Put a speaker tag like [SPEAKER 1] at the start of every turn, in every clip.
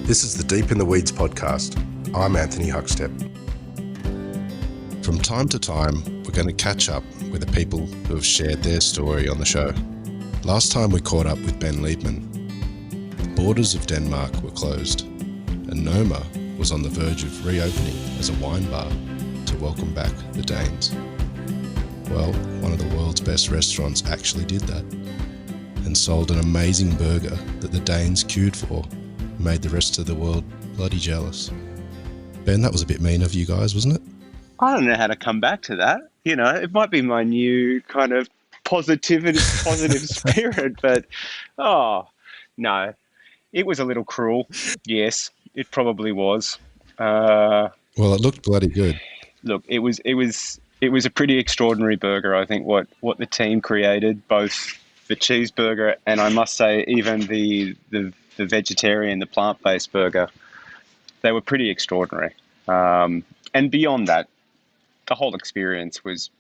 [SPEAKER 1] This is the Deep in the Weeds podcast. I'm Anthony Huckstep. From time to time, we're going to catch up with the people who have shared their story on the show. Last time we caught up with Ben Liebmann. The borders of Denmark were closed, and Noma was on the verge of reopening as a wine bar to welcome back the Danes. Well, one of the world's best restaurants actually did that, and sold an amazing burger that the Danes queued for, made the rest of the world bloody jealous. Ben, that was a bit mean of you guys, wasn't it?
[SPEAKER 2] I don't know how to come back to that. You know, it might be my new kind of positive spirit, but no, it was a little cruel. Yes, it probably was.
[SPEAKER 1] Well, it looked bloody good.
[SPEAKER 2] Look, it was a pretty extraordinary burger. I think what the team created, both the cheeseburger and I must say even the vegetarian, the plant-based burger, they were pretty extraordinary. And beyond that, the whole experience was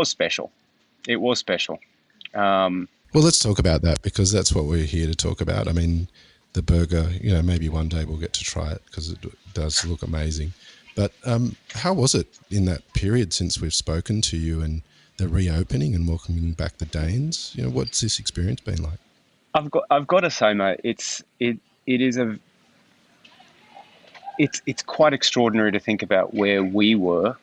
[SPEAKER 2] special. It was special.
[SPEAKER 1] Well, let's talk about that because that's what we're here to talk about. I mean, the burger, maybe one day we'll get to try it because it does look amazing. But how was it in that period since we've spoken to you and the reopening and welcoming back the Danes? What's this experience been like?
[SPEAKER 2] I've got to say, mate, it's quite extraordinary to think about where we were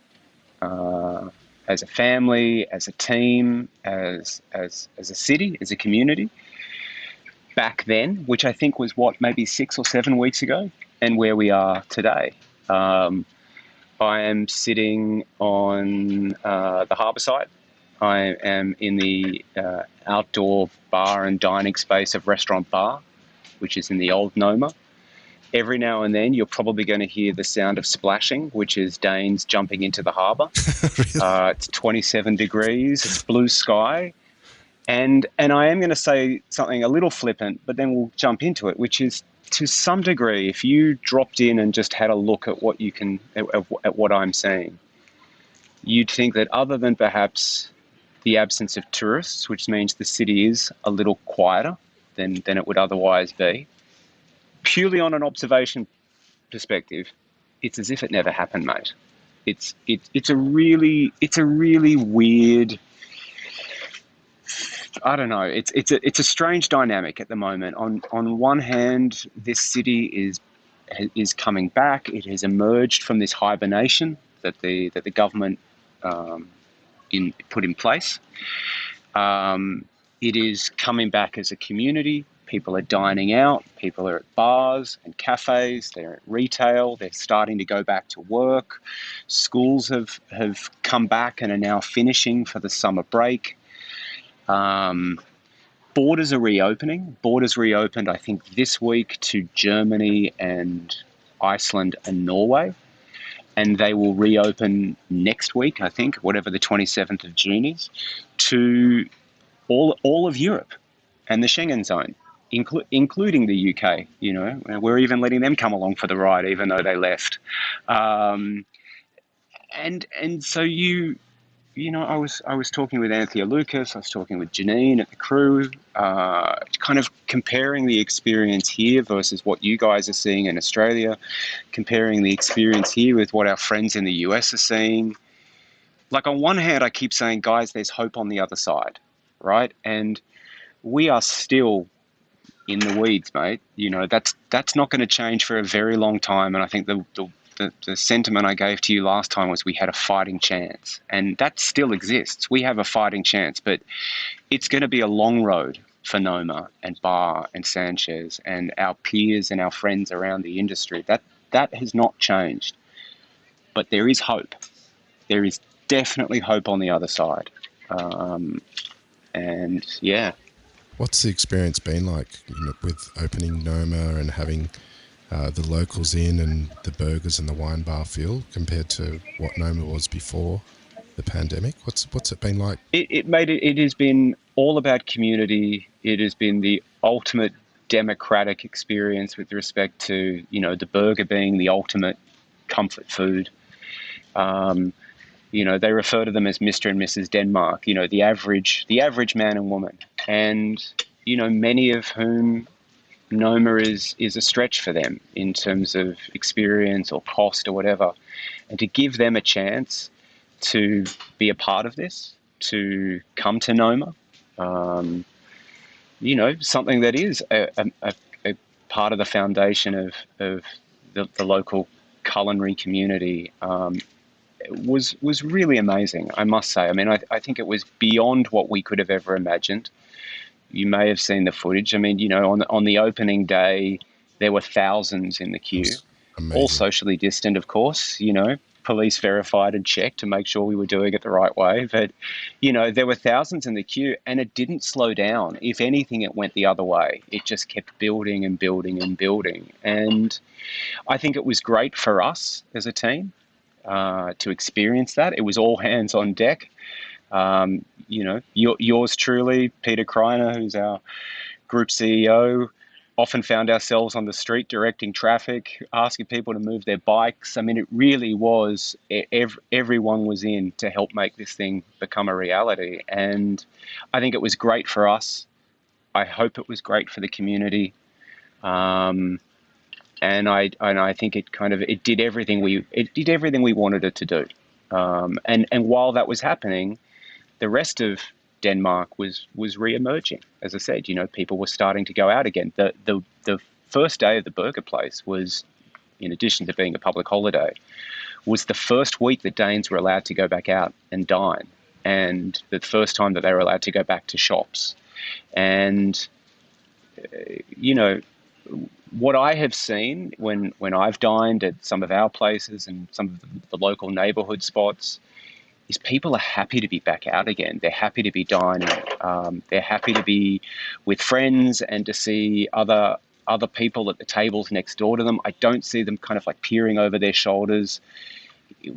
[SPEAKER 2] as a family, as a team, as a city, as a community back then, which I think was maybe 6 or 7 weeks ago, and where we are today. I am sitting on the harbour side. I am in the outdoor bar and dining space of Restaurant Bar, which is in the old Noma. Every now and then, you're probably going to hear the sound of splashing, which is Danes jumping into the harbour. Really? It's 27 degrees, it's blue sky. And I am going to say something a little flippant, but then we'll jump into it, which is, to some degree, if you dropped in and just had a look at at what I'm saying, you'd think that other than perhaps the absence of tourists, which means the city is a little quieter than it would otherwise be, purely on an observation perspective, it's as if it never happened, mate. It's a really weird. I don't know. It's a strange dynamic at the moment. On one hand, this city is coming back. It has emerged from this hibernation that the government put in place. It is coming back as a community. People are dining out. People are at bars and cafes. They're at retail. They're starting to go back to work. Schools have come back and are now finishing for the summer break. Borders are reopening. Borders reopened, I think, this week to Germany and Iceland and Norway. And they will reopen next week, I think, whatever the 27th of June is, to all of Europe and the Schengen zone, including the UK. We're even letting them come along for the ride, even though they left. And so I was talking with Anthony Lucas, I was talking with Janine at the crew, kind of comparing the experience here versus what you guys are seeing in Australia, comparing the experience here with what our friends in the US are seeing. Like, on one hand, I keep saying, guys, there's hope on the other side, right? And we are still in the weeds, mate. That's not going to change for a very long time. And I think the sentiment I gave to you last time was we had a fighting chance, and that still exists. We have a fighting chance, but it's going to be a long road for Noma and Bar and Sanchez and our peers and our friends around the industry. That has not changed, but there is hope. There is definitely hope on the other side. And yeah.
[SPEAKER 1] What's the experience been like with opening Noma and having the locals in and the burgers and the wine bar feel compared to what Noma was before the pandemic? What's it been like?
[SPEAKER 2] It has been all about community. It has been the ultimate democratic experience with respect to, the burger being the ultimate comfort food. They refer to them as Mr. and Mrs. Denmark, the average man and woman. And, many of whom Noma is a stretch for them in terms of experience or cost or whatever. And to give them a chance to be a part of this, to come to Noma, something that is a part of the foundation of the local culinary community, was really amazing, I must say. I mean, I think it was beyond what we could have ever imagined. You may have seen the footage. I mean, on the opening day, there were thousands in the
[SPEAKER 1] It
[SPEAKER 2] queue,
[SPEAKER 1] was
[SPEAKER 2] all
[SPEAKER 1] amazing.
[SPEAKER 2] socially distant, of course. Police verified and checked to make sure we were doing it the right way. But, there were thousands in the queue, and it didn't slow down. If anything, it went the other way. It just kept building and building and building. And I think it was great for us as a team to experience that. It was all hands on deck. Yours truly, Peter Kreiner, who's our group CEO, often found ourselves on the street directing traffic, asking people to move their bikes. I mean, it really was, everyone was in to help make this thing become a reality. And I think it was great for us. I hope it was great for the community. And I think it did everything we wanted it to do. And while that was happening, the rest of Denmark was re-emerging. As I said, people were starting to go out again. The first day of the burger place was, in addition to being a public holiday, was the first week that Danes were allowed to go back out and dine, and the first time that they were allowed to go back to shops. And what I have seen when I've dined at some of our places and some of the local neighbourhood spots is people are happy to be back out again. They're happy to be dining. They're happy to be with friends and to see other people at the tables next door to them. I don't see them kind of like peering over their shoulders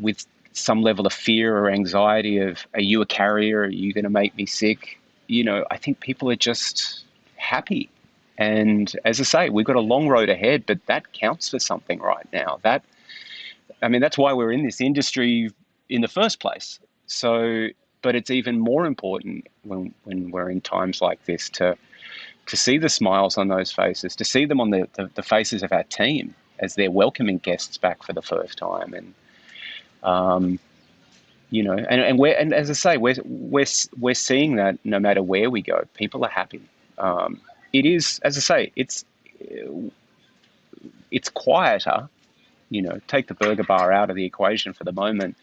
[SPEAKER 2] with some level of fear or anxiety of, are you a carrier? Are you going to make me sick? I think people are just happy. And as I say, we've got a long road ahead, but that counts for something right now. That's why we're in this industry in the first place. So, but it's even more important when we're in times like this to see the smiles on those faces, to see them on the faces of our team as they're welcoming guests back for the first time. And and as I say, we're seeing that no matter where we go, people are happy. It is, as I say, it's quieter. Take the burger bar out of the equation for the moment.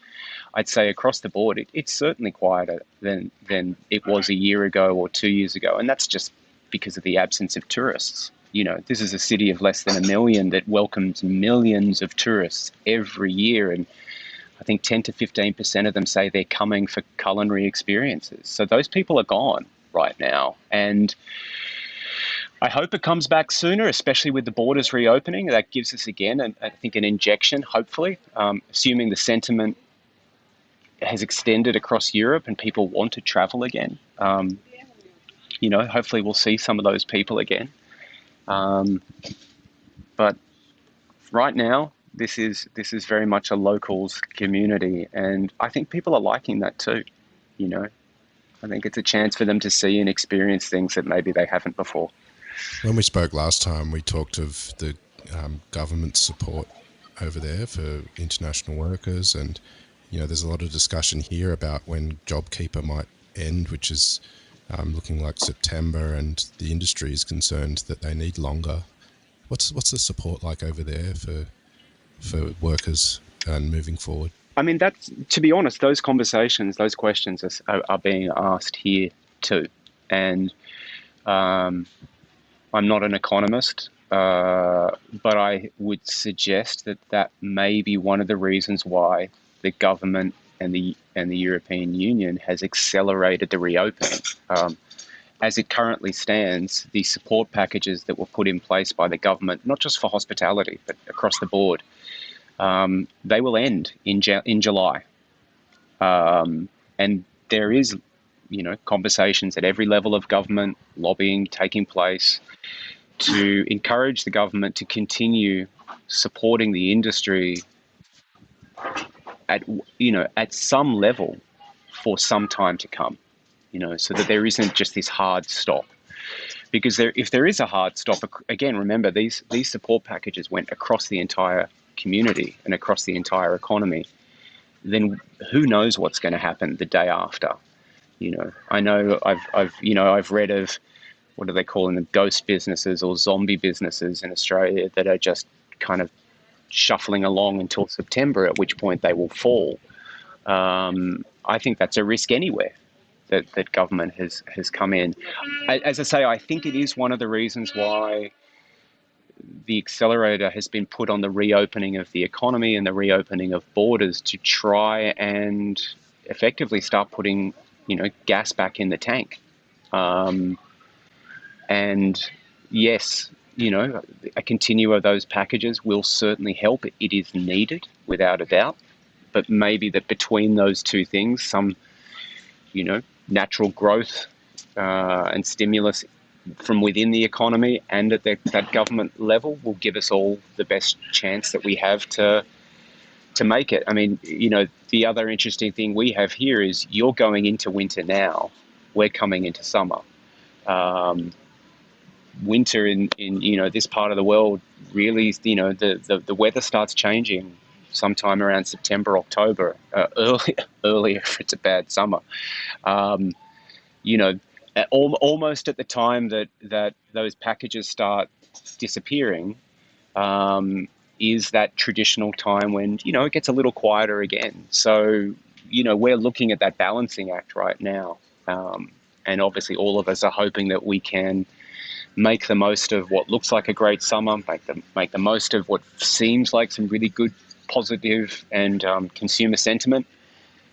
[SPEAKER 2] I'd say across the board, it's certainly quieter than it was a year ago or 2 years ago, and that's just because of the absence of tourists. This is a city of less than 1 million that welcomes millions of tourists every year, and I think 10 to 15% of them say they're coming for culinary experiences. So those people are gone right now, and I hope it comes back sooner, especially with the borders reopening. That gives us, again, I think, an injection, hopefully, assuming the sentiment has extended across Europe and people want to travel again. Hopefully we'll see some of those people again. But right now, this is very much a locals community, and I think people are liking that too. I think it's a chance for them to see and experience things that maybe they haven't before.
[SPEAKER 1] When we spoke last time, we talked of the government support over there for international workers, and there's a lot of discussion here about when JobKeeper might end, which is looking like September, and the industry is concerned that they need longer. What's the support like over there for workers and moving forward?
[SPEAKER 2] I mean, to be honest, those conversations, those questions are being asked here too, and I'm not an economist, but I would suggest that may be one of the reasons why the government and the European Union has accelerated the reopening. As it currently stands, the support packages that were put in place by the government, not just for hospitality, but across the board, they will end in July. And there is, conversations at every level of government, lobbying taking place to encourage the government to continue supporting the industry at some level for some time to come, so that there isn't just this hard stop. Because if there is a hard stop, again, remember these support packages went across the entire community and across the entire economy. Then who knows what's going to happen the day after? I know I've read of, what are they calling them, ghost businesses or zombie businesses in Australia that are just kind of shuffling along until September, at which point they will fall. I think that's a risk anywhere that government has come in. As I say, I think it is one of the reasons why the accelerator has been put on the reopening of the economy and the reopening of borders to try and effectively start putting, gas back in the tank. And yes, a continue of those packages will certainly help. It is needed, without a doubt. But maybe that between those two things, some, natural growth and stimulus from within the economy and at that government level will give us all the best chance that we have to make it. I mean, the other interesting thing we have here is you're going into winter now. We're coming into summer. Winter in this part of the world really, the weather starts changing sometime around September, October, earlier if it's a bad summer. Almost at the time that those packages start disappearing, is that traditional time when, it gets a little quieter again. So, we're looking at that balancing act right now. And obviously all of us are hoping that we can make the most of what looks like a great summer, make the most of what seems like some really good, positive and consumer sentiment,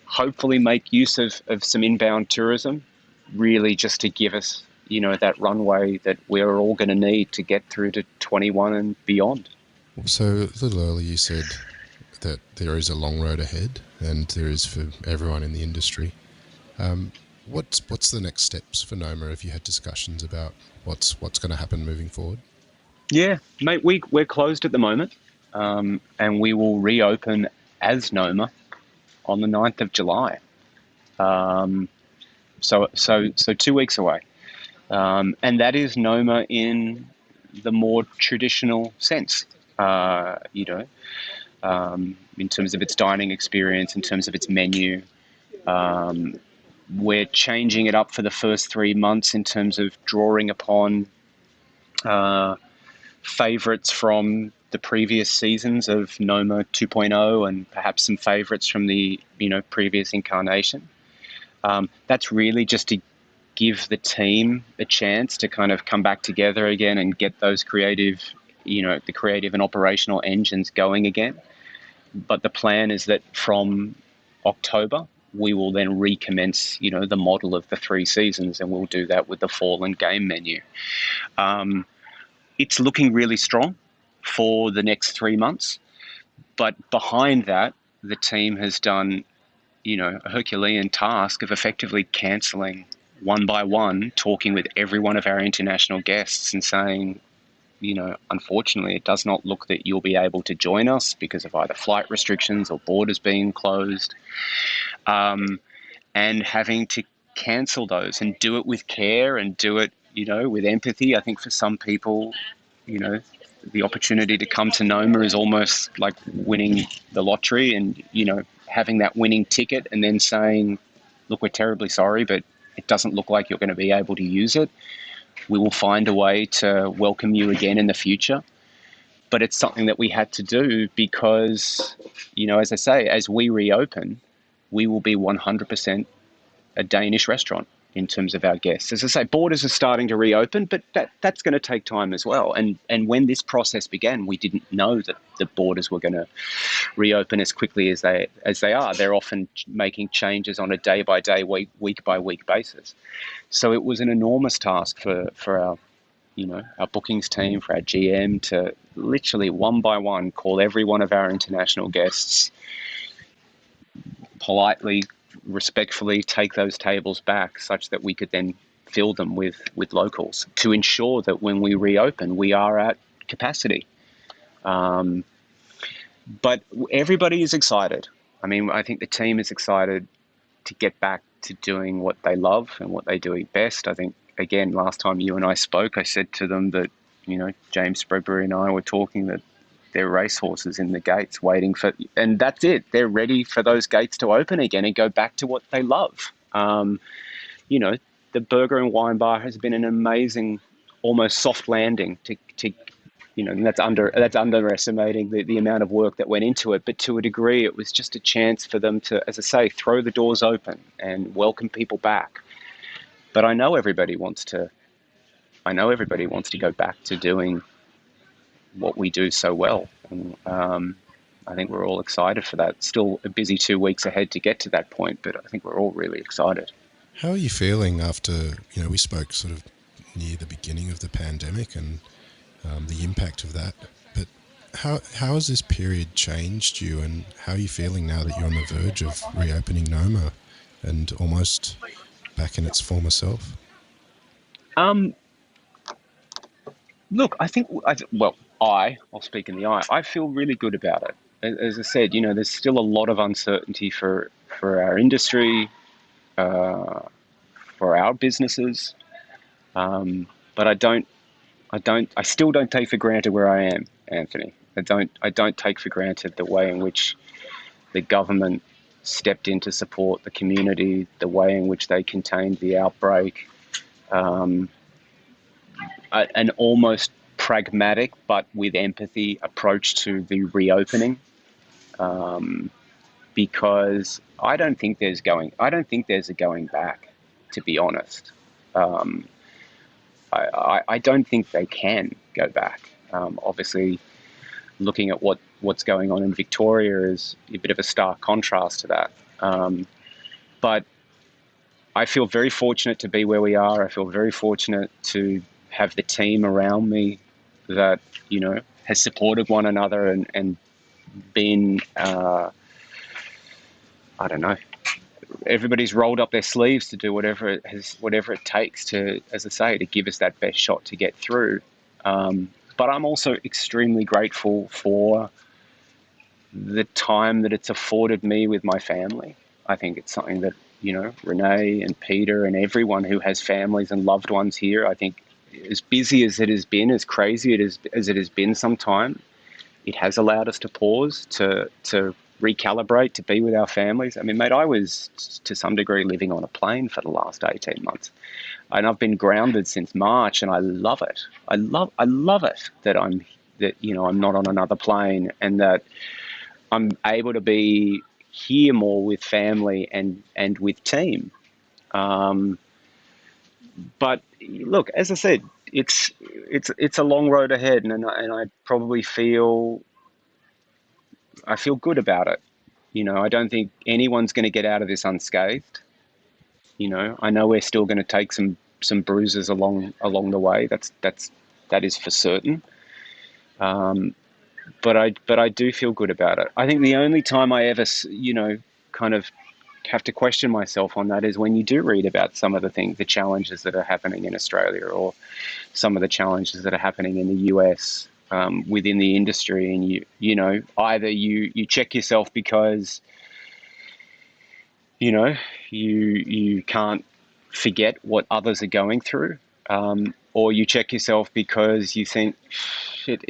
[SPEAKER 2] hopefully make use of some inbound tourism, really just to give us, that runway that we're all going to need to get through to 21 and beyond.
[SPEAKER 1] So a little earlier you said that there is a long road ahead, and there is for everyone in the industry. What's the next steps for Noma? If you had discussions about what's going to happen moving forward? Yeah,
[SPEAKER 2] mate, we're closed at the moment, and we will reopen as Noma on the 9th of July. So 2 weeks away, and that is Noma in the more traditional sense. In terms of its dining experience, in terms of its menu. We're changing it up for the first 3 months in terms of drawing upon favourites from the previous seasons of Noma 2.0 and perhaps some favourites from the previous incarnation. That's really just to give the team a chance to kind of come back together again and get those creative, the creative and operational engines going again. But the plan is that from October, we will then recommence, the model of the 3 seasons, and we'll do that with the fall and game menu. It's looking really strong for the next 3 months, but behind that, the team has done, a Herculean task of effectively cancelling one by one, talking with every one of our international guests and saying, unfortunately, it does not look that you'll be able to join us because of either flight restrictions or borders being closed, and having to cancel those and do it with care and do it, with empathy. I think for some people, the opportunity to come to Noma is almost like winning the lottery and, having that winning ticket and then saying, look, we're terribly sorry, but it doesn't look like you're going to be able to use it. We will find a way to welcome you again in the future. But it's something that we had to do because, as I say, as we reopen, we will be 100% a Danish restaurant in terms of our guests. As I say, borders are starting to reopen, but that's going to take time as well. And when this process began, we didn't know that the borders were going to reopen as quickly as they are. They're often making changes on a day-by-day, week-by-week basis. So it was an enormous task for our our bookings team, for our GM to literally one by one call every one of our international guests, politely, respectfully take those tables back such that we could then fill them with locals to ensure that when we reopen, we are at capacity. But everybody is excited. I mean, I think the team is excited to get back to doing what they love and what they do best. I think again, last time you and I spoke, I said to them that, James Spreadbury and I were talking that they're racehorses in the gates waiting for, and that's it. They're ready for those gates to open again and go back to what they love. You know, the Burger and Wine Bar has been an amazing, almost soft landing to and that's underestimating the amount of work that went into it. But to a degree, it was just a chance for them to, as I say, throw the doors open and welcome people back. But I know everybody wants to go back to doing what we do so well. And I think we're all excited for that. Still a busy 2 weeks ahead to get to that point, but I think we're all really excited.
[SPEAKER 1] How are you feeling after, we spoke sort of near the beginning of the pandemic and the impact of that, but how has this period changed you, and how are you feeling now that you're on the verge of reopening Noma and almost back in its former self?
[SPEAKER 2] Look, I'll speak in the I feel really good about it. As I said, there's still a lot of uncertainty for our industry, for our businesses, but I still don't take for granted where I am, Anthony. I don't take for granted the way in which the government stepped in to support the community, the way in which they contained the outbreak, an almost pragmatic but with empathy approach to the reopening, because I don't think there's a going back, to be honest. I don't think they can go back. Obviously, looking at what's going on in Victoria is a bit of a stark contrast to that. But I feel very fortunate to be where we are. I feel very fortunate to have the team around me that, has supported one another and been, I don't know, everybody's rolled up their sleeves to do whatever it takes to, as I say, to give us that best shot to get through. But I'm also extremely grateful for the time that it's afforded me with my family. I think it's something that, Renee and Peter and everyone who has families and loved ones here, I think as busy as it has been, as crazy as it has been sometime, it has allowed us to pause, to recalibrate, to be with our families. I mean, mate, I was to some degree living on a plane for the last 18 months. And I've been grounded since March, and I love it. I love it that I'm not on another plane, and that I'm able to be here more with family and with team. But look, as I said, it's a long road ahead, and I probably feel good about it. I don't think anyone's going to get out of this unscathed. I know we're still going to take some bruises along the way. That is for certain. But I do feel good about it. I think the only time I ever, kind of have to question myself on that is when you do read about some of the challenges that are happening in Australia, or some of the challenges that are happening in the US within the industry, and either you check yourself because you can't forget what others are going through, or you check yourself because you think, shit,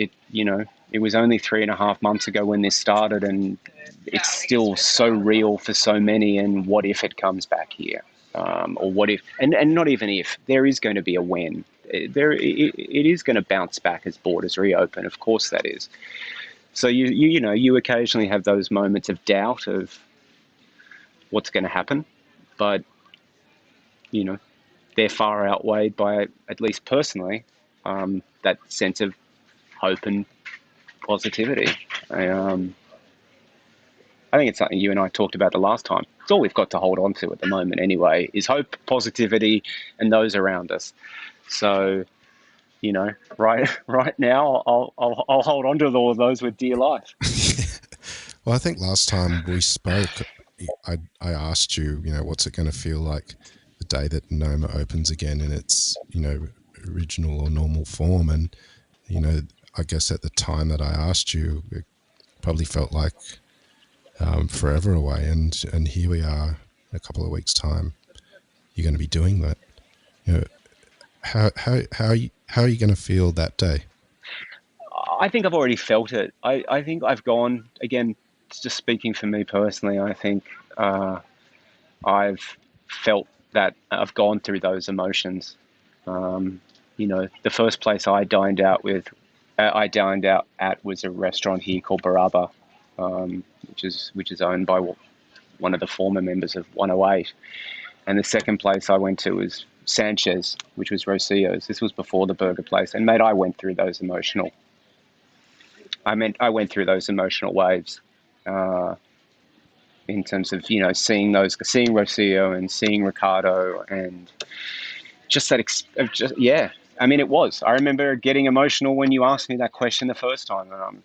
[SPEAKER 2] it was only 3.5 months ago when this started, and it's still so real for so many, and what if it comes back here? Or what if, and not even if, there is going to be a when. It is going to bounce back as borders reopen, of course that is. So you occasionally have those moments of doubt of what's going to happen, but they're far outweighed by, at least personally, that sense of hope and positivity. I think it's something you and I talked about the last time. It's all we've got to hold on to at the moment anyway, is hope, positivity, and those around us. So, right now, I'll hold on to all of those with dear life.
[SPEAKER 1] Well, I think last time we spoke, I asked you, what's it going to feel like the day that Noma opens again in its, original or normal form. And, I guess at the time that I asked you, it probably felt like forever away. And here we are in a couple of weeks' time. You're going to be doing that. how are you going to feel that day?
[SPEAKER 2] I think I've already felt it. I think I've gone, again, just speaking for me personally, I think I've felt that I've gone through those emotions. The first place I dined out at was a restaurant here called Baraba, which is owned by one of the former members of 108. And the second place I went to was Sanchez, which was Rosillo's. This was before the burger place. And mate, I went through those emotional waves in terms of, seeing Rosillo and seeing Ricardo, and just that, it was. I remember getting emotional when you asked me that question the first time, and I'm,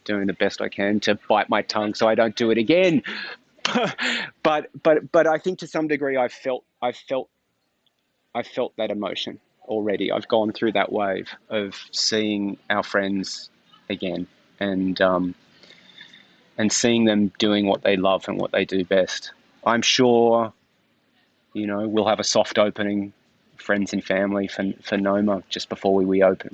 [SPEAKER 2] doing the best I can to bite my tongue so I don't do it again. but I think to some degree I felt that emotion already. I've gone through that wave of seeing our friends again, and seeing them doing what they love and what they do best. I'm sure, we'll have a soft opening, friends and family for Noma just before we reopen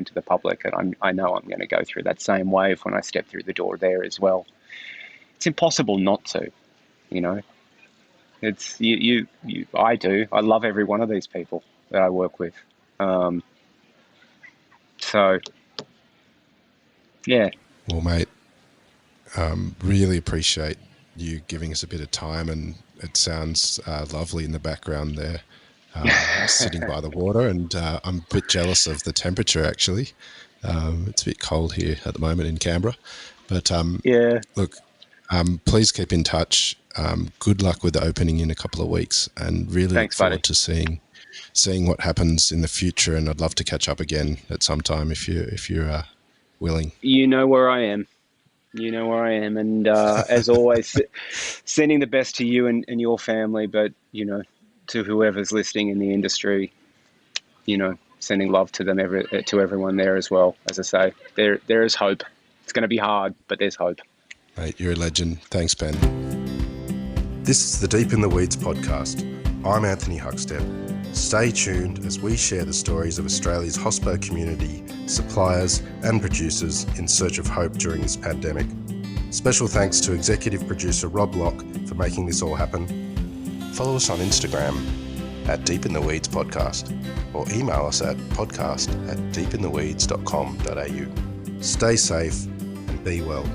[SPEAKER 2] to the public, and I know I'm going to go through that same wave when I step through the door there as well. It's impossible not to, It's I do. I love every one of these people that I work with. So, yeah.
[SPEAKER 1] Well, mate, really appreciate you giving us a bit of time, and it sounds lovely in the background there, sitting by the water, and I'm a bit jealous of the temperature, actually. It's a bit cold here at the moment in Canberra, but
[SPEAKER 2] yeah.
[SPEAKER 1] Look, please keep in touch. Good luck with the opening in a couple of weeks, and really look forward to seeing what happens in the future. And I'd love to catch up again at some time if you're willing.
[SPEAKER 2] You know where I am. And as always, sending the best to you and your family, but to whoever's listening in the industry, sending love to them, to everyone there as well. As I say, there is hope. It's going to be hard, but there's hope.
[SPEAKER 1] Mate, you're a legend. Thanks, Ben. This is the Deep in the Weeds podcast. I'm Anthony Huckstep. Stay tuned as we share the stories of Australia's hospo community, suppliers and producers in search of hope during this pandemic. Special thanks to executive producer Rob Locke for making this all happen. Follow us on Instagram at Deep in the Weeds Podcast, or email us at podcast@deepintheweeds.com.au. Stay safe and be well.